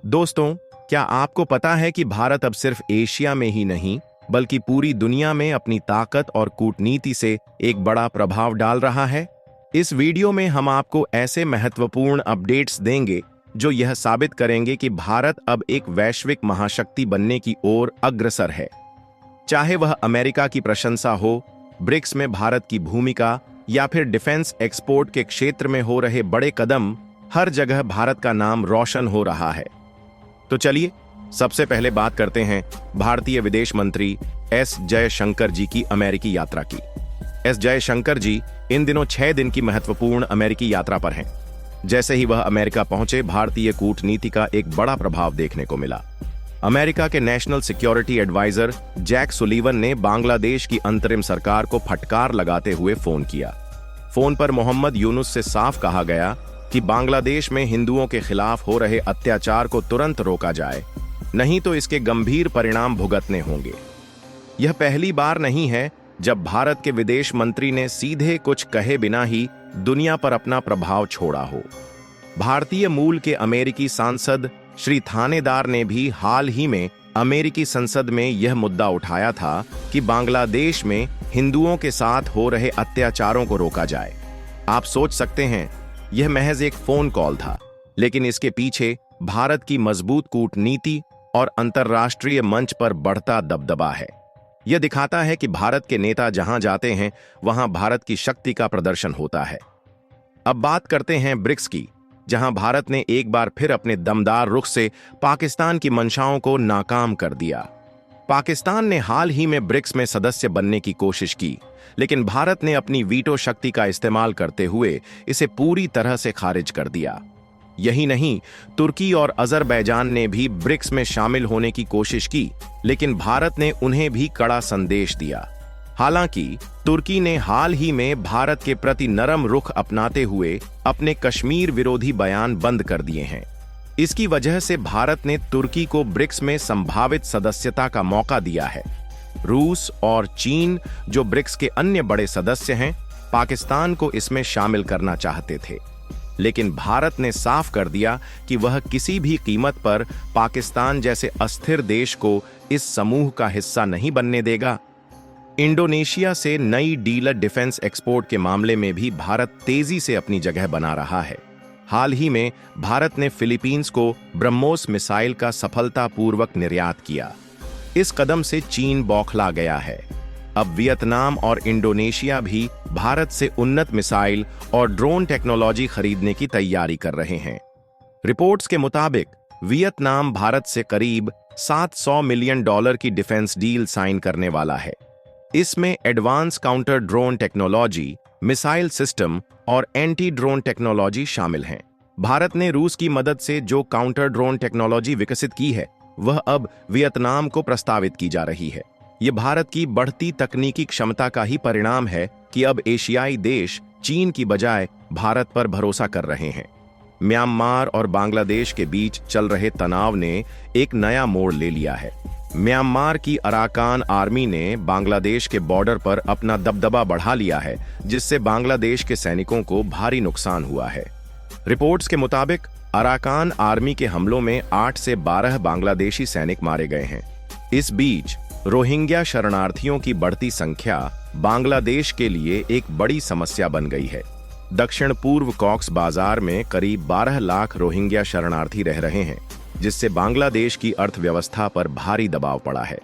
दोस्तों, क्या आपको पता है कि भारत अब सिर्फ एशिया में ही नहीं बल्कि पूरी दुनिया में अपनी ताकत और कूटनीति से एक बड़ा प्रभाव डाल रहा है? इस वीडियो में हम आपको ऐसे महत्वपूर्ण अपडेट्स देंगे जो यह साबित करेंगे कि भारत अब एक वैश्विक महाशक्ति बनने की ओर अग्रसर है। चाहे वह अमेरिका की प्रशंसा हो, ब्रिक्स में भारत की भूमिका या फिर डिफेंस एक्सपोर्ट के क्षेत्र में हो रहे बड़े कदम, हर जगह भारत का नाम रोशन हो रहा है। तो चलिए सबसे पहले बात करते हैं भारतीय विदेश मंत्री एस जयशंकर जी की अमेरिकी यात्रा की। एस जयशंकर जी इन दिनों 6 दिन की महत्वपूर्ण अमेरिकी यात्रा पर हैं। जैसे ही वह अमेरिका पहुंचे, भारतीय कूटनीति का एक बड़ा प्रभाव देखने को मिला। अमेरिका के national security adviser Jack Sullivan ने बांग्लादेश की अंतरिम सरकार को फटकार लगाते हुए फोन किया। फोन पर मोहम्मद यूनुस से साफ कहा गया कि बांग्लादेश में हिंदुओं के खिलाफ हो रहे अत्याचार को तुरंत रोका जाए, नहीं तो इसके गंभीर परिणाम भुगतने होंगे। यह पहली बार नहीं है जब भारत के विदेश मंत्री ने सीधे कुछ कहे बिना ही दुनिया पर अपना प्रभाव छोड़ा हो। भारतीय मूल के अमेरिकी सांसद श्री थानेदार ने भी हाल ही में अमेरिकी संसद में यह मुद्दा उठाया था कि बांग्लादेश में हिंदुओं के साथ हो रहे अत्याचारों को रोका जाए। आप सोच सकते हैं, यह महज एक फोन कॉल था, लेकिन इसके पीछे भारत की मजबूत कूटनीति और अंतर्राष्ट्रीय मंच पर बढ़ता दबदबा है। यह दिखाता है कि भारत के नेता जहां जाते हैं वहां भारत की शक्ति का प्रदर्शन होता है। अब बात करते हैं ब्रिक्स की, जहां भारत ने एक बार फिर अपने दमदार रुख से पाकिस्तान की मंशाओं को नाकाम कर दिया। पाकिस्तान ने हाल ही में ब्रिक्स में सदस्य बनने की कोशिश की, लेकिन भारत ने अपनी वीटो शक्ति का इस्तेमाल करते हुए इसे पूरी तरह से खारिज कर दिया। यही नहीं, तुर्की और अजरबैजान ने भी ब्रिक्स में शामिल होने की कोशिश की, लेकिन भारत ने उन्हें भी कड़ा संदेश दिया। हालांकि तुर्की ने हाल ही में भारत के प्रति नरम रुख अपनाते हुए अपने कश्मीर विरोधी बयान बंद कर दिए हैं। इसकी वजह से भारत ने तुर्की को ब्रिक्स में संभावित सदस्यता का मौका दिया है। रूस और चीन, जो ब्रिक्स के अन्य बड़े सदस्य हैं, पाकिस्तान को इसमें शामिल करना चाहते थे, लेकिन भारत ने साफ कर दिया कि वह किसी भी कीमत पर पाकिस्तान जैसे अस्थिर देश को इस समूह का हिस्सा नहीं बनने देगा। इंडोनेशिया से नई डीलर डिफेंस एक्सपोर्ट के मामले में भी भारत तेजी से अपनी जगह बना रहा है। हाल ही में भारत ने फिलीपींस को ब्रह्मोस मिसाइल का सफलतापूर्वक निर्यात किया। इस कदम से चीन बौखला गया है। अब वियतनाम और इंडोनेशिया भी भारत से उन्नत मिसाइल और ड्रोन टेक्नोलॉजी खरीदने की तैयारी कर रहे हैं। रिपोर्ट्स के मुताबिक वियतनाम भारत से करीब $700 मिलियन की डिफेंस डील साइन करने वाला है। इसमें advance counter drone technology, missile system और एंटी ड्रोन टेक्नोलॉजी शामिल हैं। भारत ने रूस की मदद से जो काउंटर ड्रोन टेक्नोलॉजी विकसित की है, वह अब वियतनाम को प्रस्तावित की जा रही है। यह भारत की बढ़ती तकनीकी क्षमता का ही परिणाम है कि अब एशियाई देश चीन की बजाय भारत पर भरोसा कर रहे हैं। म्यांमार और बांग्लादेश के बीच चल रहे तनाव ने एक नया मोड़ ले लिया है। म्यांमार की अराकान आर्मी ने बांग्लादेश के बॉर्डर पर अपना दबदबा बढ़ा लिया है, जिससे बांग्लादेश के सैनिकों को भारी नुकसान हुआ है। रिपोर्ट्स के मुताबिक अराकान आर्मी के हमलों में 8 से 12 बांग्लादेशी सैनिक मारे गए हैं। इस बीच रोहिंग्या शरणार्थियों की बढ़ती संख्या बांग्लादेश के लिए एक बड़ी समस्या बन गई है। दक्षिण पूर्व कॉक्स बाजार में करीब 12 लाख रोहिंग्या शरणार्थी रह रहे हैं, जिससे बांग्लादेश की अर्थव्यवस्था पर भारी दबाव पड़ा है।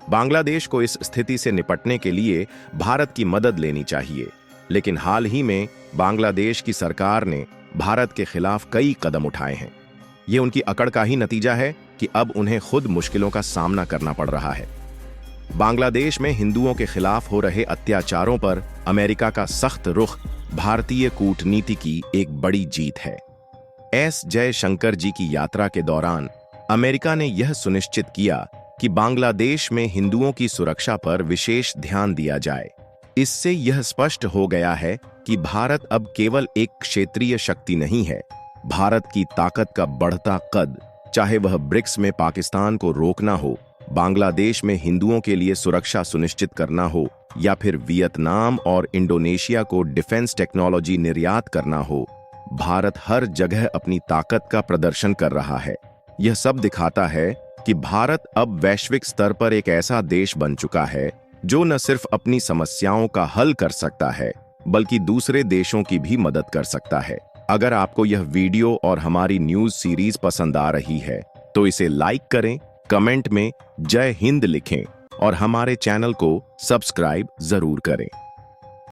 बांग्लादेश को इस स्थिति से निपटने के लिए भारत की मदद लेनी चाहिए, लेकिन हाल ही में बांग्लादेश की सरकार ने भारत के खिलाफ कई कदम उठाए हैं। ये उनकी अकड़ का ही नतीजा है कि अब उन्हें खुद मुश्किलों का सामना करना पड़ रहा है। बांग्लादेश में हिंदुओं के खिलाफ हो रहे अत्याचारों पर अमेरिका का सख्त रुख भारतीय कूटनीति की एक बड़ी जीत है। एस जयशंकर जी की यात्रा के दौरान अमेरिका ने यह सुनिश्चित किया कि बांग्लादेश में हिंदुओं की सुरक्षा पर विशेष ध्यान दिया जाए। इससे यह स्पष्ट हो गया है कि भारत अब केवल एक क्षेत्रीय शक्ति नहीं है। भारत की ताकत का बढ़ता कद, चाहे वह ब्रिक्स में पाकिस्तान को रोकना हो, बांग्लादेश में हिंदुओं के लिए सुरक्षा सुनिश्चित करना हो, या फिर वियतनाम और इंडोनेशिया को डिफेंस टेक्नोलॉजी निर्यात करना हो, भारत हर जगह अपनी ताकत का प्रदर्शन कर रहा है। यह सब दिखाता है कि भारत अब वैश्विक स्तर पर एक ऐसा देश बन चुका है जो न सिर्फ अपनी समस्याओं का हल कर सकता है बल्कि दूसरे देशों की भी मदद कर सकता है। अगर आपको यह वीडियो और हमारी न्यूज़ सीरीज पसंद आ रही है तो इसे लाइक करें, कमेंट में जय हिंद लिखें और हमारे चैनल को सब्सक्राइब जरूर करें।